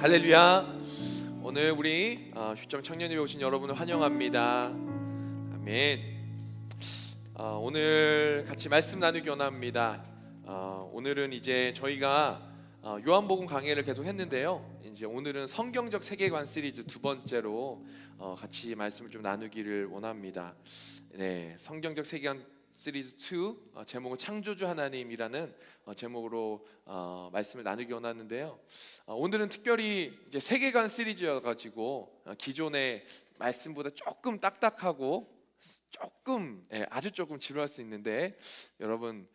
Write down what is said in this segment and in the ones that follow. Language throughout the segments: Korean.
할렐루야. 오늘 우리 휴점 청년회에 오신 여러분을 환영합니다. 아멘. 오늘 같이 말씀 나누기 원합니다. 오늘은 이제 저희가 요한복음 강해를 계속 했는데요. 이제 오늘은 성경적 세계관 시리즈 두 번째로 같이 말씀을 좀 나누기를 원합니다. 네, 성경적 세계관 시리즈 2 제목은 창조주 하나님이라는 제목으로 말씀을 나누기 원하는데요. 오늘은 특별히 이제 세계관 시리즈여가지고 기존의 말씀보다 조금 딱딱하고 조금 아주 조금 지루할 수 있는데 여러분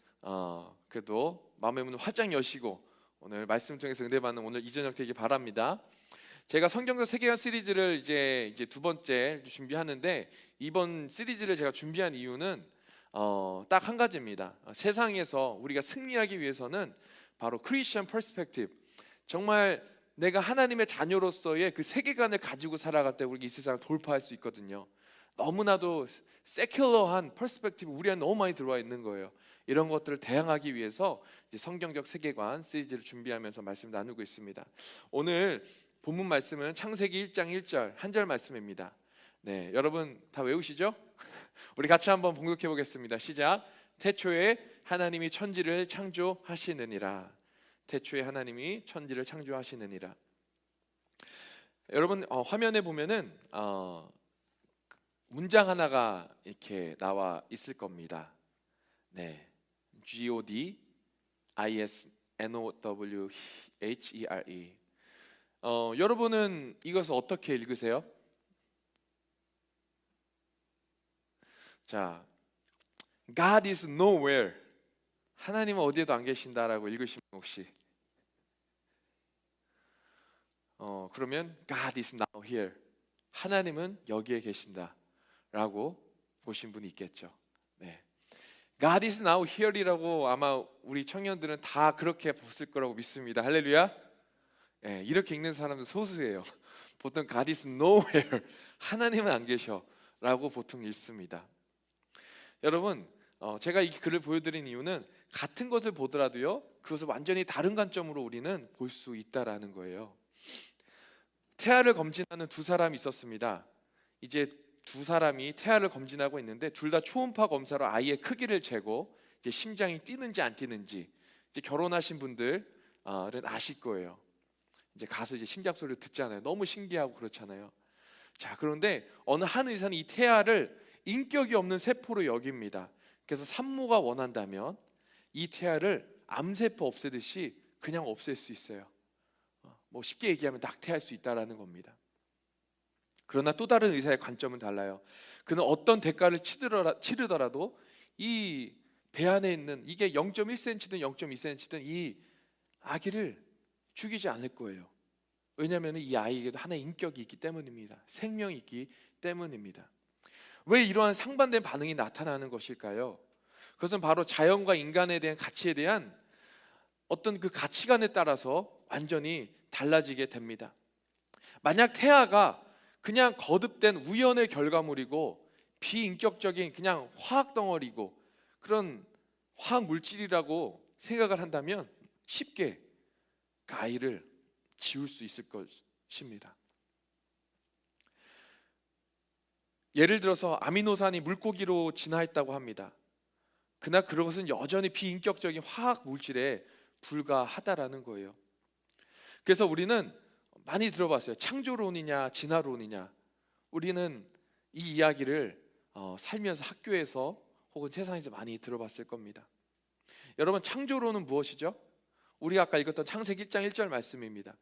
그래도 마음의 문을 활짝 여시고 오늘 말씀 통해서 은혜 받는 오늘 이 저녁 되기 바랍니다. 제가 성경적 세계관 시리즈를 이제 두 번째 준비하는데 이번 시리즈를 제가 준비한 이유는 딱 한 가지입니다. 세상에서 우리가 승리하기 위해서는 바로 크리스천 퍼스펙티브, 정말 내가 하나님의 자녀로서의 그 세계관을 가지고 살아갈 때 우리가 이 세상을 돌파할 수 있거든요. 너무나도 세큘러한 퍼스펙티브 우리 안에 너무 많이 들어와 있는 거예요. 이런 것들을 대항하기 위해서 이제 성경적 세계관 시리즈를 준비하면서 말씀 나누고 있습니다. 오늘 본문 말씀은 창세기 1장 1절 한 절 말씀입니다. 네, 여러분 다 외우시죠? 우리 같이 한번 봉독해 보겠습니다. 시작. 태초에 하나님이 천지를 창조하시느니라. 태초에 하나님이 천지를 창조하시느니라. 여러분 화면에 보면은 문장 하나가 이렇게 나와 있을 겁니다. 네, God ISNOWHERE. 여러분은 이것을 어떻게 읽으세요? 자, God is nowhere. 하나님은 어디에도 안 계신다라고 읽으시면 혹시 그러면 God is now here. 하나님은 여기에 계신다라고 보신 분이 있겠죠. 네. God is now here이라고 아마 우리 청년들은 다 그렇게 봤을 거라고 믿습니다. 할렐루야. 네, 이렇게 읽는 사람들 소수예요. 보통 God is nowhere. 하나님은 안 계셔라고 보통 읽습니다. 여러분 제가 이 글을 보여드린 이유는 같은 것을 보더라도요 그것을 완전히 다른 관점으로 우리는 볼 수 있다라는 거예요. 태아를 검진하는 두 사람이 있었습니다. 이제 두 사람이 태아를 검진하고 있는데 둘 다 초음파 검사로 아이의 크기를 재고 이제 심장이 뛰는지 안 뛰는지 이제 결혼하신 분들은 아실 거예요. 이제 가서 이제 심장 소리를 듣잖아요. 너무 신기하고 그렇잖아요. 자, 그런데 어느 한 의사는 이 태아를 인격이 없는 세포로 여깁니다. 그래서 산모가 원한다면 이 태아를 암세포 없애듯이 그냥 없앨 수 있어요. 뭐 쉽게 얘기하면 낙태할 수 있다라는 겁니다. 그러나 또 다른 의사의 관점은 달라요. 그는 어떤 대가를 치르더라도 이 배 안에 있는 이게 0.1cm든 0.2cm든 이 아기를 죽이지 않을 거예요. 왜냐하면 이 아이에게도 하나의 인격이 있기 때문입니다. 생명이 있기 때문입니다. 왜 이러한 상반된 반응이 나타나는 것일까요? 그것은 바로 자연과 인간에 대한 가치에 대한 어떤 그 가치관에 따라서 완전히 달라지게 됩니다. 만약 태아가 그냥 거듭된 우연의 결과물이고 비인격적인 그냥 화학 덩어리고 그런 화학 물질이라고 생각을 한다면 쉽게 그 아이를 지울 수 있을 것입니다. 예를 들어서 아미노산이 물고기로 진화했다고 합니다. 그러나 그것은 여전히 비인격적인 화학 물질에 불과하다라는 거예요. 그래서 우리는 많이 들어봤어요. 창조론이냐 진화론이냐. 우리는 이 이야기를 살면서 학교에서 혹은 세상에서 많이 들어봤을 겁니다. 여러분 창조론은 무엇이죠? 우리가 아까 읽었던 창세기 1장 1절 말씀입니다.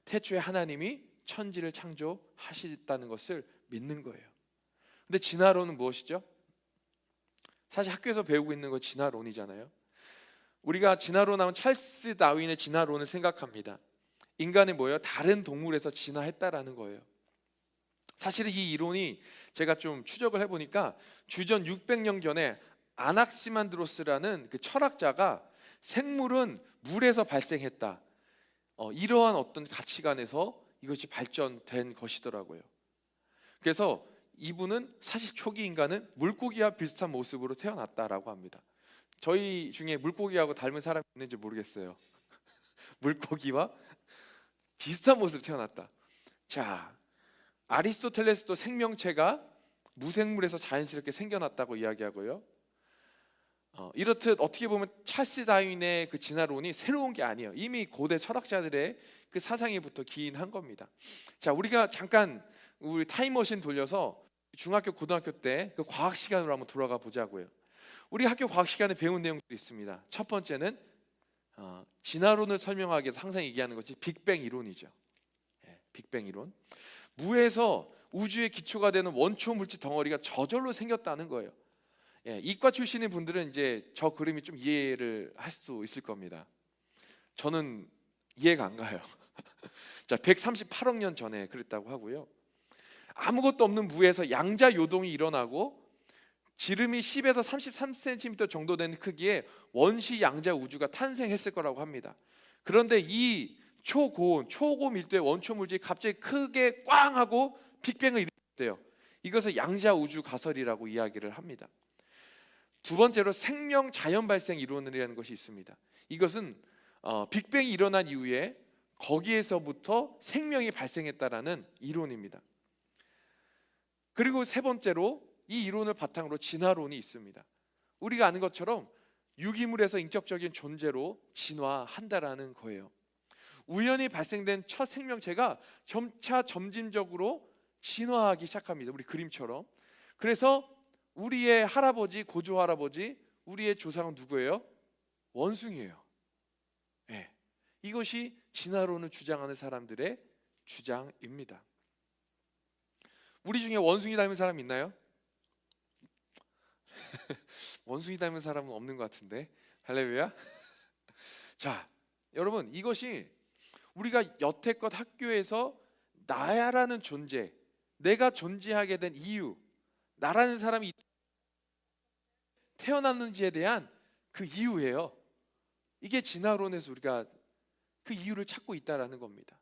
태초에 하나님이 천지를 창조하셨다는 것을 믿는 거예요. 근데 진화론은 무엇이죠? 사실 학교에서 배우고 있는 거 진화론이잖아요. 우리가 진화론 하면 찰스 다윈의 진화론을 생각합니다. 인간이 뭐예요? 다른 동물에서 진화했다라는 거예요. 사실은 이 이론이 제가 좀 추적을 해보니까 주전 600년경에 아낙시만드로스라는 그 철학자가 생물은 물에서 발생했다, 이러한 어떤 가치관에서 이것이 발전된 것이더라고요. 그래서 이분은 사실 초기 인간은 물고기와 비슷한 모습으로 태어났다라고 합니다. 저희 중에 물고기하고 닮은 사람이 있는지 모르겠어요. 물고기와 비슷한 모습으로 태어났다. 자, 아리스토텔레스도 생명체가 무생물에서 자연스럽게 생겨났다고 이야기하고요. 이렇듯 어떻게 보면 찰스 다윈의 그 진화론이 새로운 게 아니에요. 이미 고대 철학자들의 그 사상에부터 기인한 겁니다. 자, 우리가 잠깐 우리 타임머신 돌려서 중학교 고등학교 때 그 과학 시간으로 한번 돌아가 보자고요. 우리 학교 과학 시간에 배운 내용들이 있습니다. 첫 번째는 진화론을 설명하기 위해서 항상 얘기하는 것이 빅뱅 이론이죠. 빅뱅 이론. 무에서 우주의 기초가 되는 원초 물질 덩어리가 저절로 생겼다는 거예요. 이과 출신인 분들은 이제 저 그림이 좀 이해를 할 수 있을 겁니다. 저는 이해가 안 가요. 자, 138억 년 전에 그랬다고 하고요. 아무것도 없는 무에서 양자 요동이 일어나고 지름이 10에서 33cm 정도 되는 크기의 원시 양자 우주가 탄생했을 거라고 합니다. 그런데 이 초고 밀도의 원초 물질이 갑자기 크게 꽝 하고 빅뱅을 일으켰대요. 이것을 양자 우주 가설이라고 이야기를 합니다. 두 번째로 생명 자연 발생 이론이라는 것이 있습니다. 이것은 빅뱅이 일어난 이후에 거기에서부터 생명이 발생했다라는 이론입니다. 그리고 세 번째로 이 이론을 바탕으로 진화론이 있습니다. 우리가 아는 것처럼 유기물에서 인격적인 존재로 진화한다라는 거예요. 우연히 발생된 첫 생명체가 점차 점진적으로 진화하기 시작합니다. 우리 그림처럼. 그래서 우리의 할아버지, 고조 할아버지, 우리의 조상은 누구예요? 원숭이에요. 네. 이것이 진화론을 주장하는 사람들의 주장입니다. 우리 중에 원숭이 닮은 사람 있나요? 원숭이 닮은 사람은 없는 것 같은데. 할렐루야. 자, 여러분, 이것이 우리가 여태껏 학교에서 나야라는 존재, 내가 존재하게 된 이유, 나라는 사람이 태어났는지에 대한 그 이유예요. 이게 진화론에서 우리가 그 이유를 찾고 있다라는 겁니다.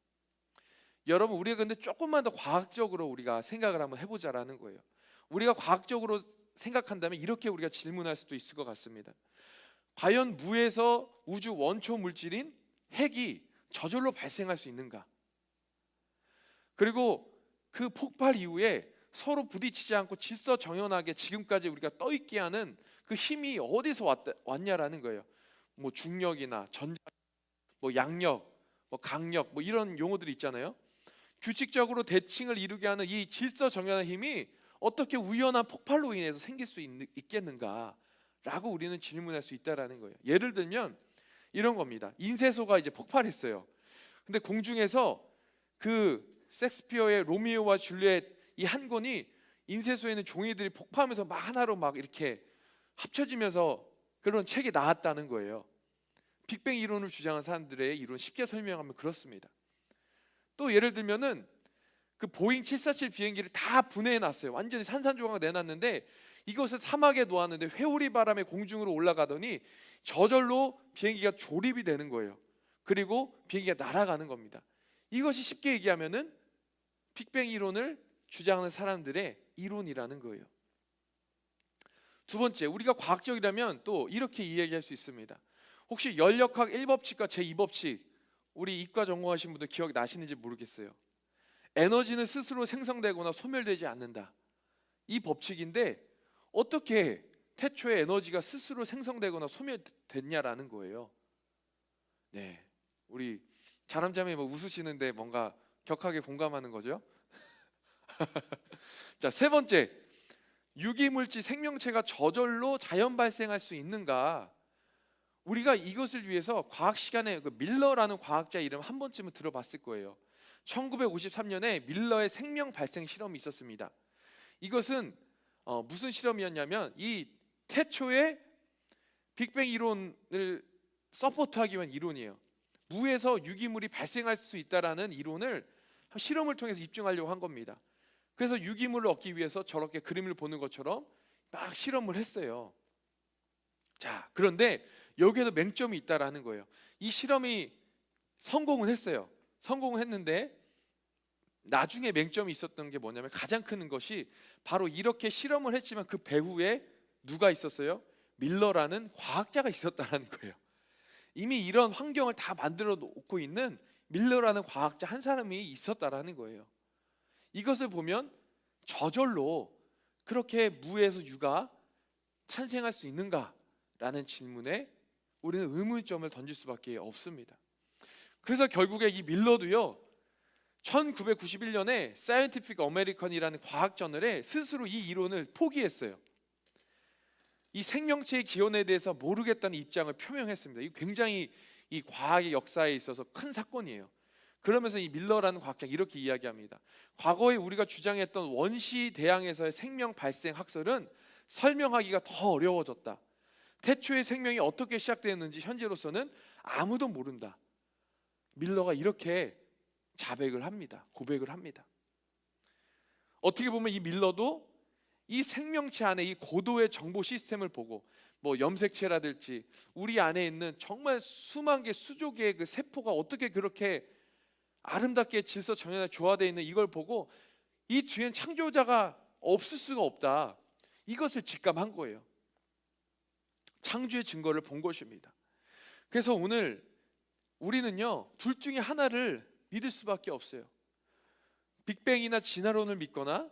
여러분, 우리가 근데 조금만 더 과학적으로 우리가 생각을 한번 해보자라는 거예요. 우리가 과학적으로 생각한다면 이렇게 우리가 질문할 수도 있을 것 같습니다. 과연 무에서 우주 원초 물질인 핵이 저절로 발생할 수 있는가? 그리고 그 폭발 이후에 서로 부딪히지 않고 질서정연하게 지금까지 우리가 떠있게 하는 그 힘이 어디서 왔냐라는 거예요. 뭐 중력이나 전자, 뭐 양력, 뭐 강력, 뭐 이런 용어들이 있잖아요. 규칙적으로 대칭을 이루게 하는 이 질서정연한 힘이 어떻게 우연한 폭발로 인해서 생길 수 있겠는가라고 우리는 질문할 수 있다라는 거예요. 예를 들면 이런 겁니다. 인쇄소가 이제 폭발했어요. 근데 공중에서 그 셰익스피어의 로미오와 줄리엣 이 한 권이 인쇄소에 있는 종이들이 폭파하면서 막 하나로 막 이렇게 합쳐지면서 그런 책이 나왔다는 거예요. 빅뱅 이론을 주장한 사람들의 이론 쉽게 설명하면 그렇습니다. 또 예를 들면은 그 보잉 747 비행기를 다 분해해 놨어요. 완전히 산산조각 내놨는데 이것을 사막에 놓았는데 회오리 바람에 공중으로 올라가더니 저절로 비행기가 조립이 되는 거예요. 그리고 비행기가 날아가는 겁니다. 이것이 쉽게 얘기하면은 빅뱅 이론을 주장하는 사람들의 이론이라는 거예요. 두 번째, 우리가 과학적이라면 또 이렇게 이야기할 수 있습니다. 혹시 열역학 1법칙과 제2법칙 우리 이과 전공하신 분들 기억이 나시는지 모르겠어요. 에너지는 스스로 생성되거나 소멸되지 않는다. 이 법칙인데 어떻게 태초에 에너지가 스스로 생성되거나 소멸됐냐라는 거예요. 네, 우리 자남자매 뭐 웃으시는데 뭔가 격하게 공감하는 거죠. 자, 세 번째, 유기물질 생명체가 저절로 자연 발생할 수 있는가? 우리가 이것을 위해서 과학 시간에 그 밀러라는 과학자 이름 한 번쯤은 들어봤을 거예요. 1953년에 밀러의 생명 발생 실험이 있었습니다. 이것은 무슨 실험이었냐면 이 태초의 빅뱅 이론을 서포트하기 위한 이론이에요. 무에서 유기물이 발생할 수 있다라는 이론을 실험을 통해서 입증하려고 한 겁니다. 그래서 유기물을 얻기 위해서 저렇게 그림을 보는 것처럼 막 실험을 했어요. 자, 그런데 여기에도 맹점이 있다라는 거예요. 이 실험이 성공은 했어요. 성공을 했는데 나중에 맹점이 있었던 게 뭐냐면 가장 큰 것이 바로 이렇게 실험을 했지만 그 배후에 누가 있었어요? 밀러라는 과학자가 있었다라는 거예요. 이미 이런 환경을 다 만들어 놓고 있는 밀러라는 과학자 한 사람이 있었다라는 거예요. 이것을 보면 저절로 그렇게 무에서 유가 탄생할 수 있는가라는 질문에 우리는 의문점을 던질 수밖에 없습니다. 그래서 결국에 이 밀러도요, 1991년에 사이언티픽 어메리컨이라는 과학 저널에 스스로 이 이론을 포기했어요. 이 생명체의 기원에 대해서 모르겠다는 입장을 표명했습니다. 이 굉장히 이 과학의 역사에 있어서 큰 사건이에요. 그러면서 이 밀러라는 과학자가 이렇게 이야기합니다. 과거에 우리가 주장했던 원시 대양에서의 생명 발생 학설은 설명하기가 더 어려워졌다. 태초의 생명이 어떻게 시작되었는지 현재로서는 아무도 모른다. 밀러가 이렇게 자백을 합니다. 고백을 합니다. 어떻게 보면 이 밀러도 이 생명체 안에 이 고도의 정보 시스템을 보고 뭐 염색체라든지 우리 안에 있는 정말 수만 개 수조 개의 그 세포가 어떻게 그렇게 아름답게 질서정연하게 조화되어 있는 이걸 보고 이 뒤엔 창조자가 없을 수가 없다. 이것을 직감한 거예요. 창조의 증거를 본 것입니다. 그래서 오늘 우리는요, 둘 중에 하나를 믿을 수밖에 없어요. 빅뱅이나 진화론을 믿거나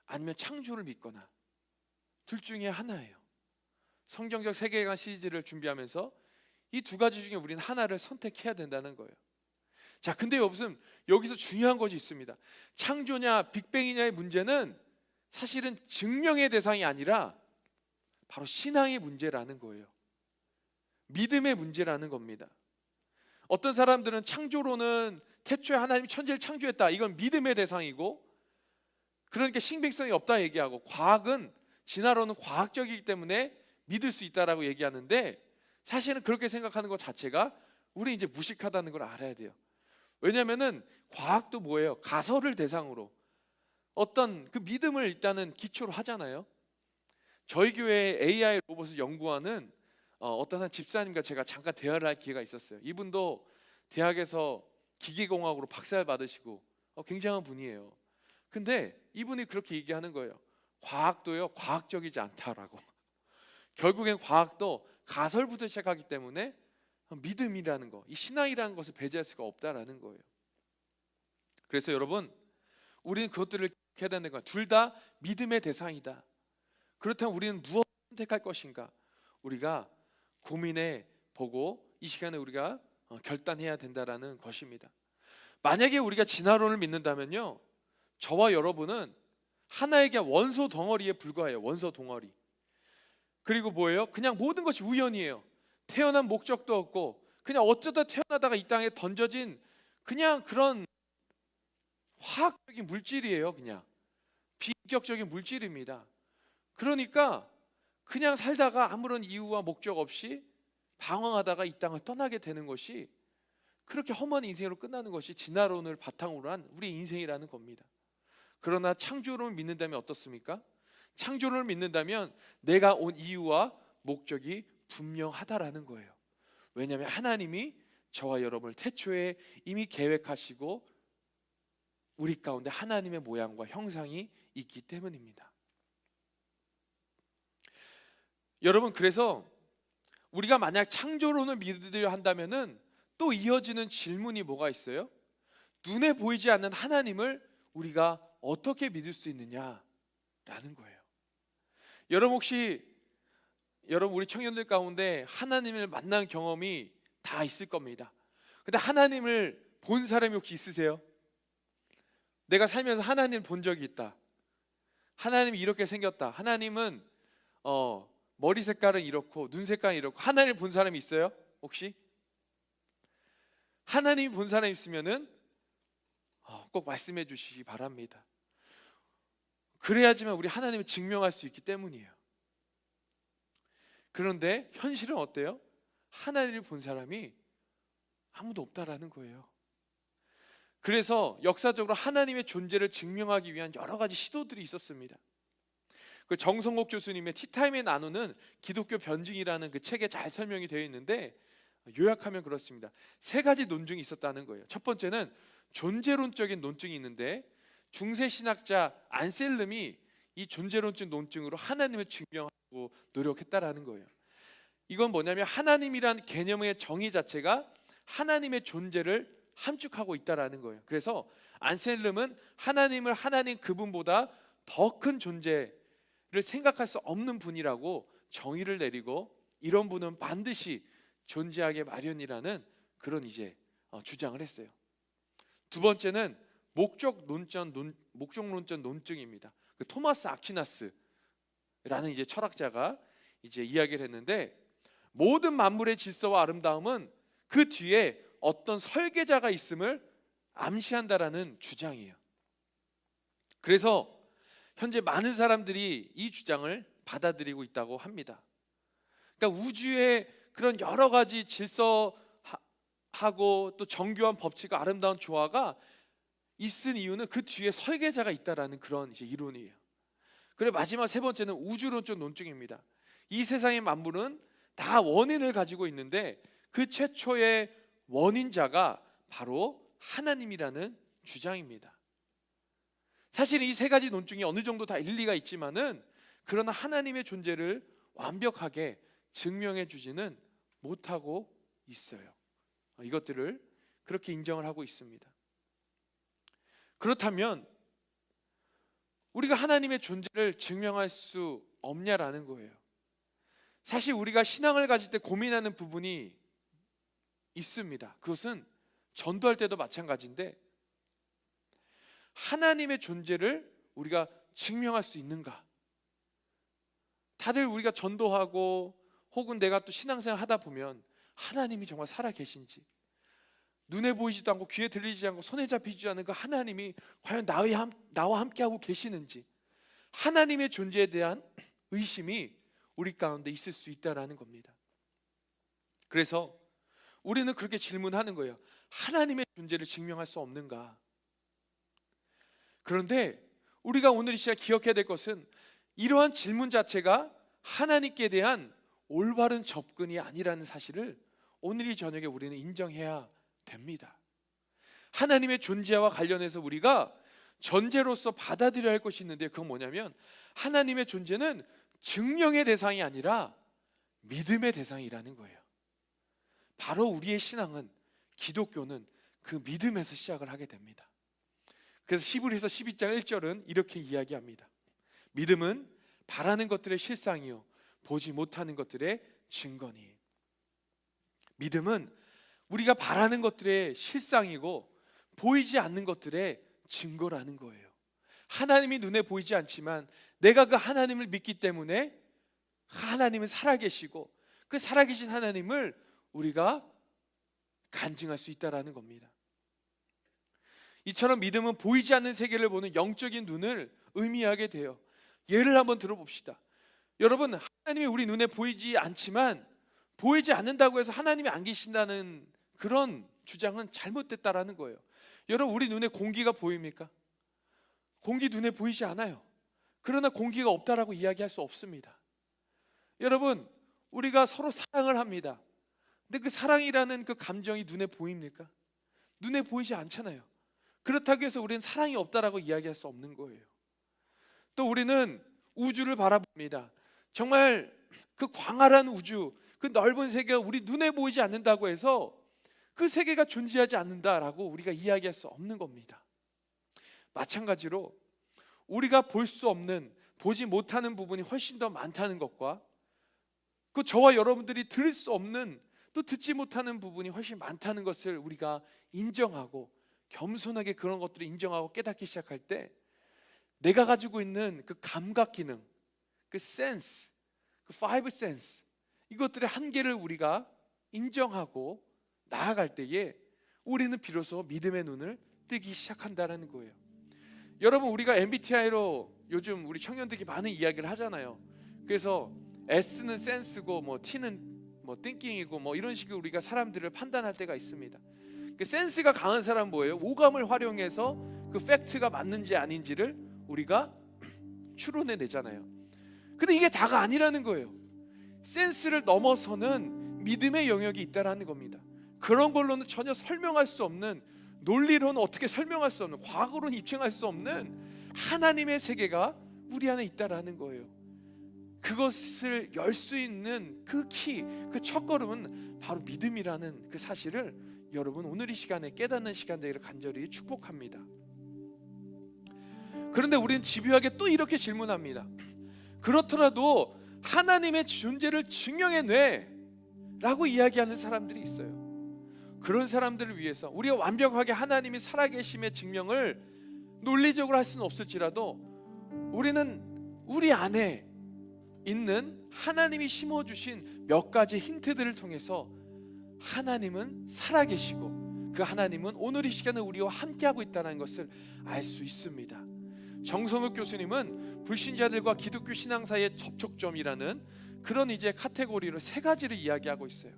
아니면 창조를 믿거나, 둘 중에 하나예요. 성경적 세계관 시리즈를 준비하면서 이 두 가지 중에 우리는 하나를 선택해야 된다는 거예요. 자, 근데 여기서 중요한 것이 있습니다. 창조냐 빅뱅이냐의 문제는 사실은 증명의 대상이 아니라 바로 신앙의 문제라는 거예요. 믿음의 문제라는 겁니다. 어떤 사람들은 창조론은 태초에 하나님이 천지를 창조했다, 이건 믿음의 대상이고, 그러니까 신빙성이 없다 얘기하고, 과학은, 진화론은 과학적이기 때문에 믿을 수 있다라고 얘기하는데, 사실은 그렇게 생각하는 것 자체가 우리 이제 무식하다는 걸 알아야 돼요. 왜냐하면은 과학도 뭐예요? 가설을 대상으로 어떤 그 믿음을 일단은 기초로 하잖아요. 저희 교회에 AI 로봇을 연구하는 어떤 한 집사님과 제가 잠깐 대화를 할 기회가 있었어요. 이분도 대학에서 기계공학으로 박사를 받으시고 굉장한 분이에요. 근데 이분이 그렇게 얘기하는 거예요. 과학도요, 과학적이지 않다라고. 결국엔 과학도 가설부터 시작하기 때문에 믿음이라는 거, 이 신앙이라는 것을 배제할 수가 없다라는 거예요. 그래서 여러분, 우리는 그것들을 해야 되는 거야. 둘 다 믿음의 대상이다. 그렇다면 우리는 무엇을 선택할 것인가? 우리가 고민해 보고 이 시간에 우리가 결단해야 된다라는 것입니다. 만약에 우리가 진화론을 믿는다면요, 저와 여러분은 하나의 원소 덩어리에 불과해요. 원소 덩어리. 그리고 뭐예요? 그냥 모든 것이 우연이에요. 태어난 목적도 없고 그냥 어쩌다 태어나다가 이 땅에 던져진 그냥 그런 화학적인 물질이에요. 그냥 비인격적인 물질입니다. 그러니까 그냥 살다가 아무런 이유와 목적 없이 방황하다가 이 땅을 떠나게 되는 것이, 그렇게 험한 인생으로 끝나는 것이 진화론을 바탕으로 한 우리 인생이라는 겁니다. 그러나 창조론을 믿는다면 어떻습니까? 창조론을 믿는다면 내가 온 이유와 목적이 분명하다라는 거예요. 왜냐하면 하나님이 저와 여러분을 태초에 이미 계획하시고 우리 가운데 하나님의 모양과 형상이 있기 때문입니다. 여러분, 그래서 우리가 만약 창조론을 믿으려 한다면은 또 이어지는 질문이 뭐가 있어요? 눈에 보이지 않는 하나님을 우리가 어떻게 믿을 수 있느냐라는 거예요. 여러분, 혹시 우리 청년들 가운데 하나님을 만난 경험이 다 있을 겁니다. 근데 하나님을 본 사람이 혹시 있으세요? 내가 살면서 하나님을 본 적이 있다, 하나님이 이렇게 생겼다, 하나님은 머리 색깔은 이렇고 눈 색깔은 이렇고, 하나님을 본 사람이 있어요? 혹시? 하나님이 본 사람이 있으면은 꼭 말씀해 주시기 바랍니다. 그래야지만 우리 하나님을 증명할 수 있기 때문이에요. 그런데 현실은 어때요? 하나님을 본 사람이 아무도 없다라는 거예요. 그래서 역사적으로 하나님의 존재를 증명하기 위한 여러 가지 시도들이 있었습니다. 그 정성옥 교수님의 티타임에 나누는 기독교 변증이라는 그 책에 잘 설명이 되어 있는데, 요약하면 그렇습니다. 세 가지 논증이 있었다는 거예요. 첫 번째는 존재론적인 논증이 있는데, 중세 신학자 안셀름이 이 존재론적 논증으로 하나님을 증명하고 노력했다라는 거예요. 이건 뭐냐면 하나님이란 개념의 정의 자체가 하나님의 존재를 함축하고 있다라는 거예요. 그래서 안셀름은 하나님을 하나님 그분보다 더 큰 존재를 생각할 수 없는 분이라고 정의를 내리고, 이런 분은 반드시 존재하게 마련이라는 그런 이제 주장을 했어요. 두 번째는 목적론적 논증입니다. 그 토마스 아퀴나스라는 이제 철학자가 이제 이야기를 했는데, 모든 만물의 질서와 아름다움은 그 뒤에 어떤 설계자가 있음을 암시한다라는 주장이에요. 그래서 현재 많은 사람들이 이 주장을 받아들이고 있다고 합니다. 그러니까 우주의 그런 여러 가지 질서하고 또 정교한 법칙과 아름다운 조화가 있은 이유는 그 뒤에 설계자가 있다라는 그런 이제 이론이에요. 그리고 마지막 세 번째는 우주론적 논증입니다. 이 세상의 만물은 다 원인을 가지고 있는데 그 최초의 원인자가 바로 하나님이라는 주장입니다. 사실 이 세 가지 논증이 어느 정도 다 일리가 있지만은, 그러나 하나님의 존재를 완벽하게 증명해 주지는 못하고 있어요. 이것들을 그렇게 인정을 하고 있습니다. 그렇다면 우리가 하나님의 존재를 증명할 수 없냐라는 거예요. 사실 우리가 신앙을 가질 때 고민하는 부분이 있습니다. 그것은 전도할 때도 마찬가지인데, 하나님의 존재를 우리가 증명할 수 있는가? 다들 우리가 전도하고 혹은 내가 또 신앙생활 하다 보면 하나님이 정말 살아 계신지, 눈에 보이지도 않고 귀에 들리지 않고 손에 잡히지 않는 그 하나님이 과연 나와 함께하고 계시는지, 하나님의 존재에 대한 의심이 우리 가운데 있을 수 있다라는 겁니다. 그래서 우리는 그렇게 질문하는 거예요. 하나님의 존재를 증명할 수 없는가? 그런데 우리가 오늘 이 시간 기억해야 될 것은, 이러한 질문 자체가 하나님께 대한 올바른 접근이 아니라는 사실을 오늘 이 저녁에 우리는 인정해야 됩니다. 하나님의 존재와 관련해서 우리가 전제로서 받아들여야 할 것이 있는데, 그건 뭐냐면 하나님의 존재는 증명의 대상이 아니라 믿음의 대상이라는 거예요. 바로 우리의 신앙은, 기독교는 그 믿음에서 시작을 하게 됩니다. 그래서 히브리서 12장 1절은 이렇게 이야기합니다. 믿음은 바라는 것들의 실상이요 보지 못하는 것들의 증거니. 믿음은 우리가 바라는 것들의 실상이고 보이지 않는 것들의 증거라는 거예요. 하나님이 눈에 보이지 않지만 내가 그 하나님을 믿기 때문에 하나님은 살아계시고, 그 살아계신 하나님을 우리가 간증할 수 있다라는 겁니다. 이처럼 믿음은 보이지 않는 세계를 보는 영적인 눈을 의미하게 돼요. 예를 한번 들어봅시다. 여러분, 하나님이 우리 눈에 보이지 않지만 보이지 않는다고 해서 하나님이 안 계신다는 그런 주장은 잘못됐다라는 거예요. 여러분, 우리 눈에 공기가 보입니까? 공기 눈에 보이지 않아요. 그러나 공기가 없다라고 이야기할 수 없습니다. 여러분, 우리가 서로 사랑을 합니다. 근데 그 사랑이라는 그 감정이 눈에 보입니까? 눈에 보이지 않잖아요. 그렇다고 해서 우리는 사랑이 없다라고 이야기할 수 없는 거예요. 또 우리는 우주를 바라봅니다. 정말 그 광활한 우주, 그 넓은 세계가 우리 눈에 보이지 않는다고 해서 그 세계가 존재하지 않는다라고 우리가 이야기할 수 없는 겁니다. 마찬가지로 우리가 볼 수 없는, 보지 못하는 부분이 훨씬 더 많다는 것과, 그 저와 여러분들이 들을 수 없는, 또 듣지 못하는 부분이 훨씬 많다는 것을 우리가 인정하고 겸손하게 그런 것들을 인정하고 깨닫기 시작할 때, 내가 가지고 있는 그 감각 기능, 그 센스, 그 파이브 센스, 이것들의 한계를 우리가 인정하고 나아갈 때에 우리는 비로소 믿음의 눈을 뜨기 시작한다는 거예요. 여러분, 우리가 MBTI로 요즘 우리 청년들이 많은 이야기를 하잖아요. 그래서 S는 센스고 뭐 T는 뭐 띵킹이고 뭐 이런 식으로 우리가 사람들을 판단할 때가 있습니다. 그 센스가 강한 사람은 뭐예요? 오감을 활용해서 그 팩트가 맞는지 아닌지를 우리가 추론해 내잖아요. 근데 이게 다가 아니라는 거예요. 센스를 넘어서는 믿음의 영역이 있다라는 겁니다. 그런 걸로는 전혀 설명할 수 없는, 논리로는 어떻게 설명할 수 없는, 과거로는 입증할 수 없는 하나님의 세계가 우리 안에 있다라는 거예요. 그것을 열 수 있는 그 키, 그 첫걸음은 바로 믿음이라는 그 사실을 여러분 오늘 이 시간에 깨닫는 시간 되기를 간절히 축복합니다. 그런데 우리는 집요하게 또 이렇게 질문합니다. 그렇더라도 하나님의 존재를 증명해내 라고 이야기하는 사람들이 있어요. 그런 사람들을 위해서 우리가 완벽하게 하나님이 살아계심의 증명을 논리적으로 할 수는 없을지라도 우리는 우리 안에 있는 하나님이 심어주신 몇 가지 힌트들을 통해서 하나님은 살아계시고 그 하나님은 오늘 이 시간에 우리와 함께하고 있다는 것을 알 수 있습니다. 정성욱 교수님은 불신자들과 기독교 신앙 사이의 접촉점이라는 그런 이제 카테고리로 세 가지를 이야기하고 있어요.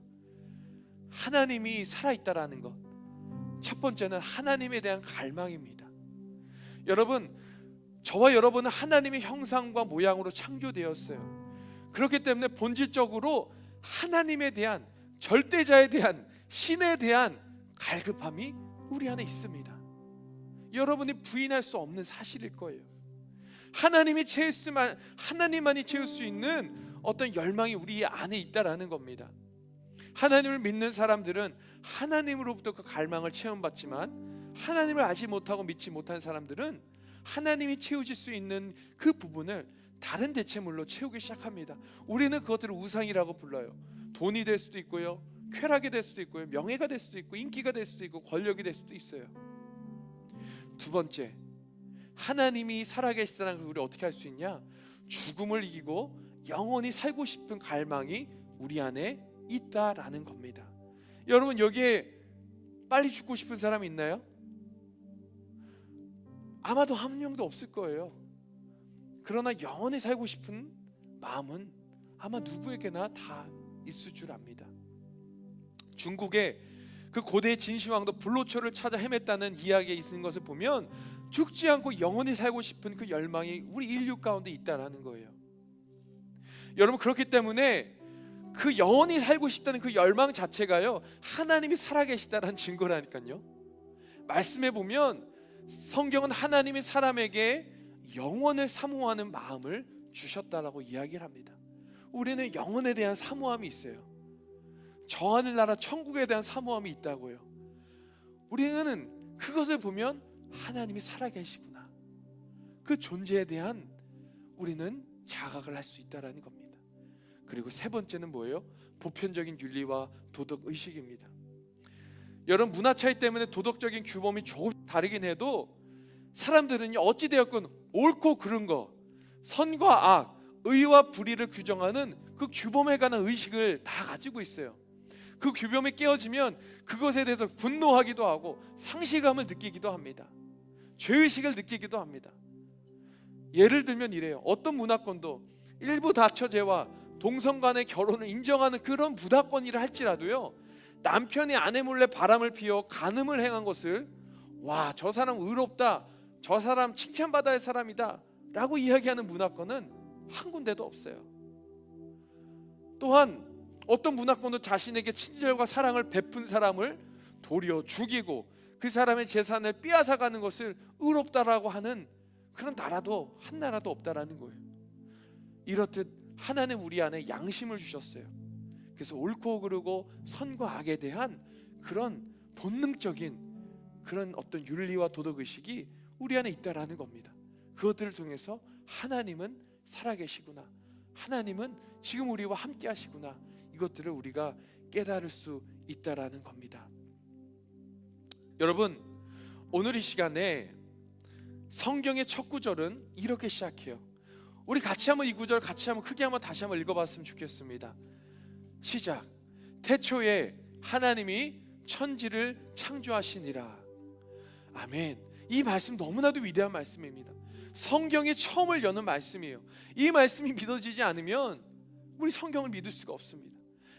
하나님이 살아있다라는 것, 첫 번째는 하나님에 대한 갈망입니다. 여러분, 저와 여러분은 하나님의 형상과 모양으로 창조되었어요. 그렇기 때문에 본질적으로 하나님에 대한, 절대자에 대한, 신에 대한 갈급함이 우리 안에 있습니다. 여러분이 부인할 수 없는 사실일 거예요. 하나님만이 채울 수 있는 어떤 열망이 우리 안에 있다라는 겁니다. 하나님을 믿는 사람들은 하나님으로부터 그 갈망을 체험받지만 하나님을 알지 못하고 믿지 못한 사람들은 하나님이 채우실 수 있는 그 부분을 다른 대체물로 채우기 시작합니다. 우리는 그것들을 우상이라고 불러요. 돈이 될 수도 있고요, 쾌락이 될 수도 있고요, 명예가 될 수도 있고, 인기가 될 수도 있고, 권력이 될 수도 있어요. 두 번째, 하나님이 살아계시다는 걸 우리 어떻게 할 수 있냐? 죽음을 이기고 영원히 살고 싶은 갈망이 우리 안에 있다라는 겁니다. 여러분, 여기에 빨리 죽고 싶은 사람이 있나요? 아마도 한 명도 없을 거예요. 그러나 영원히 살고 싶은 마음은 아마 누구에게나 다 있을 줄 압니다. 중국의 그 고대 진시황도 불로초를 찾아 헤맸다는 이야기에 있는 것을 보면 죽지 않고 영원히 살고 싶은 그 열망이 우리 인류 가운데 있다라는 거예요. 여러분, 그렇기 때문에 그 영원히 살고 싶다는 그 열망 자체가요, 하나님이 살아계시다라는 증거라니까요. 말씀해 보면 성경은 하나님이 사람에게 영원을 사모하는 마음을 주셨다라고 이야기를 합니다. 우리는 영원에 대한 사모함이 있어요. 저 하늘 나라 천국에 대한 사모함이 있다고요. 우리는 그것을 보면 하나님이 살아계시구나, 그 존재에 대한 우리는 자각을 할 수 있다라는 겁니다. 그리고 세 번째는 뭐예요? 보편적인 윤리와 도덕 의식입니다. 여러분, 문화 차이 때문에 도덕적인 규범이 조금 다르긴 해도 사람들은요, 어찌 되었건 옳고 그른 거, 선과 악, 의와 불의를 규정하는 그 규범에 관한 의식을 다 가지고 있어요. 그 규범이 깨어지면 그것에 대해서 분노하기도 하고 상실감을 느끼기도 합니다. 죄의식을 느끼기도 합니다. 예를 들면 이래요. 어떤 문화권도 일부 다처제와 동성 간의 결혼을 인정하는 그런 문화권이라 할지라도요, 남편이 아내 몰래 바람을 피워 간음을 행한 것을 와, 저 사람 의롭다, 저 사람 칭찬받아야 할 사람이다 라고 이야기하는 문화권은 한 군데도 없어요. 또한 어떤 문화권도 자신에게 친절과 사랑을 베푼 사람을 도리어 죽이고 그 사람의 재산을 빼앗아가는 것을 의롭다라고 하는 그런 나라도 한 나라도 없다라는 거예요. 이렇듯 하나님 우리 안에 양심을 주셨어요. 그래서 옳고 그르고 선과 악에 대한 그런 본능적인 그런 어떤 윤리와 도덕의식이 우리 안에 있다라는 겁니다. 그것들을 통해서 하나님은 살아계시구나, 하나님은 지금 우리와 함께 하시구나, 이것들을 우리가 깨달을 수 있다라는 겁니다. 여러분, 오늘 이 시간에 성경의 첫 구절은 이렇게 시작해요. 우리 같이 한번 이 구절 같이 한번 크게 한번 다시 한번 읽어봤으면 좋겠습니다. 시작. 태초에 하나님이 천지를 창조하시니라. 아멘. 이 말씀 너무나도 위대한 말씀입니다. 성경의 처음을 여는 말씀이에요. 이 말씀이 믿어지지 않으면 우리 성경을 믿을 수가 없습니다.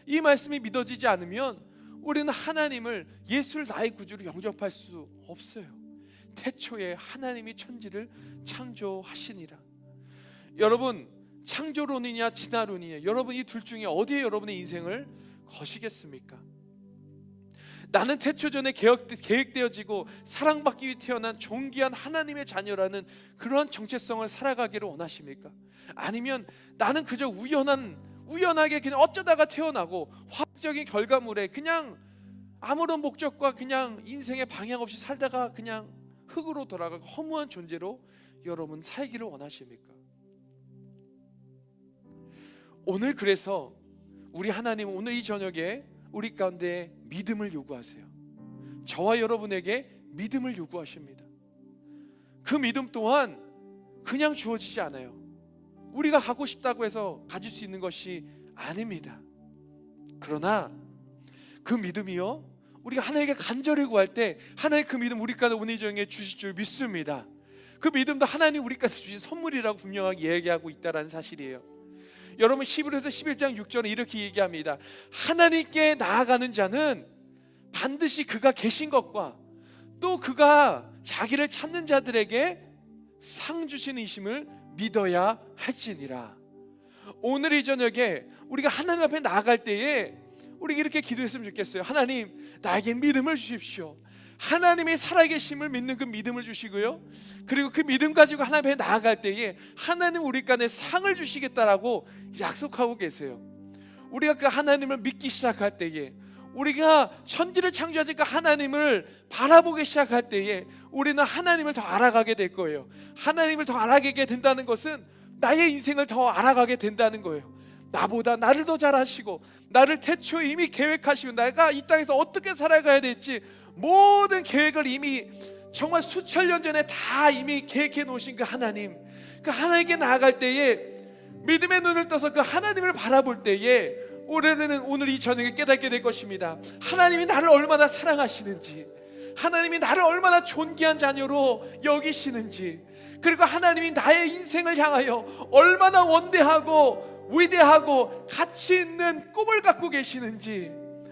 이 말씀이 믿어지지 않으면 우리는 하나님을, 예수를 나의 구주로 영접할 수 없어요. 태초에 하나님이 천지를 창조하시니라. 여러분, 창조론이냐 진화론이냐, 여러분 이 둘 중에 어디에 여러분의 인생을 거시겠습니까? 나는 태초전에 계획되어지고 사랑받기 위해 태어난 존귀한 하나님의 자녀라는 그러한 정체성을 살아가기를 원하십니까? 아니면 나는 그저 우연하게 그냥 어쩌다가 태어나고 화학적인 결과물에 그냥 아무런 목적과 그냥 인생의 방향 없이 살다가 그냥 흙으로 돌아가고 허무한 존재로 여러분 살기를 원하십니까? 오늘 그래서 우리 하나님은 오늘 이 저녁에 우리 가운데 믿음을 요구하세요. 저와 여러분에게 믿음을 요구하십니다. 그 믿음 또한 그냥 주어지지 않아요. 우리가 하고 싶다고 해서 가질 수 있는 것이 아닙니다. 그러나 그 믿음이요, 우리가 하나님께 간절히 구할 때 하나님 그 믿음 우리 가운데 오늘 이 저녁에 주실 줄 믿습니다. 그 믿음도 하나님 우리 가운데 주신 선물이라고 분명하게 얘기하고 있다는 사실이에요. 여러분 히브리서 11장 6절에 이렇게 얘기합니다. 하나님께 나아가는 자는 반드시 그가 계신 것과 또 그가 자기를 찾는 자들에게 상 주시는 이심을 믿어야 할지니라. 오늘 이 저녁에 우리가 하나님 앞에 나아갈 때에 우리 이렇게 기도했으면 좋겠어요. 하나님, 나에게 믿음을 주십시오. 하나님이 살아계심을 믿는 그 믿음을 주시고요, 그리고 그 믿음 가지고 하나님 앞에 나아갈 때에 하나님 우리 간에 상을 주시겠다라고 약속하고 계세요. 우리가 그 하나님을 믿기 시작할 때에, 우리가 천지를 창조하신 그 하나님을 바라보기 시작할 때에 우리는 하나님을 더 알아가게 될 거예요. 하나님을 더 알아가게 된다는 것은 나의 인생을 더 알아가게 된다는 거예요. 나보다 나를 더 잘 아시고 나를 태초에 이미 계획하시고 내가 이 땅에서 어떻게 살아가야 될지 모든 계획을 이미 정말 수천 년 전에 다 이미 계획해 놓으신 그 하나님, 그 하나님께 나아갈 때에 믿음의 눈을 떠서 그 하나님을 바라볼 때에 우리는 오늘 이 저녁에 깨닫게 될 것입니다. 하나님이 나를 얼마나 사랑하시는지, 하나님이 나를 얼마나 존귀한 자녀로 여기시는지, 그리고 하나님이 나의 인생을 향하여 얼마나 원대하고 위대하고 가치 있는 꿈을 갖고 계시는지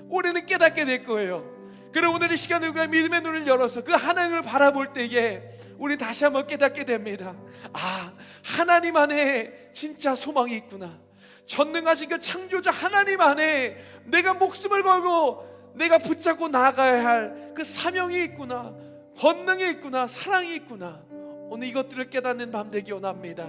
우리는 깨닫게 될 거예요. 그리고 오늘 이 시간에 우리가 믿음의 눈을 열어서 그 하나님을 바라볼 때에 우리 다시 한번 깨닫게 됩니다. 아, 하나님 안에 진짜 소망이 있구나. 전능하신 그 창조자 하나님 안에 내가 목숨을 걸고 내가 붙잡고 나아가야 할 그 사명이 있구나, 권능이 있구나, 사랑이 있구나. 오늘 이것들을 깨닫는 밤 되기 원합니다.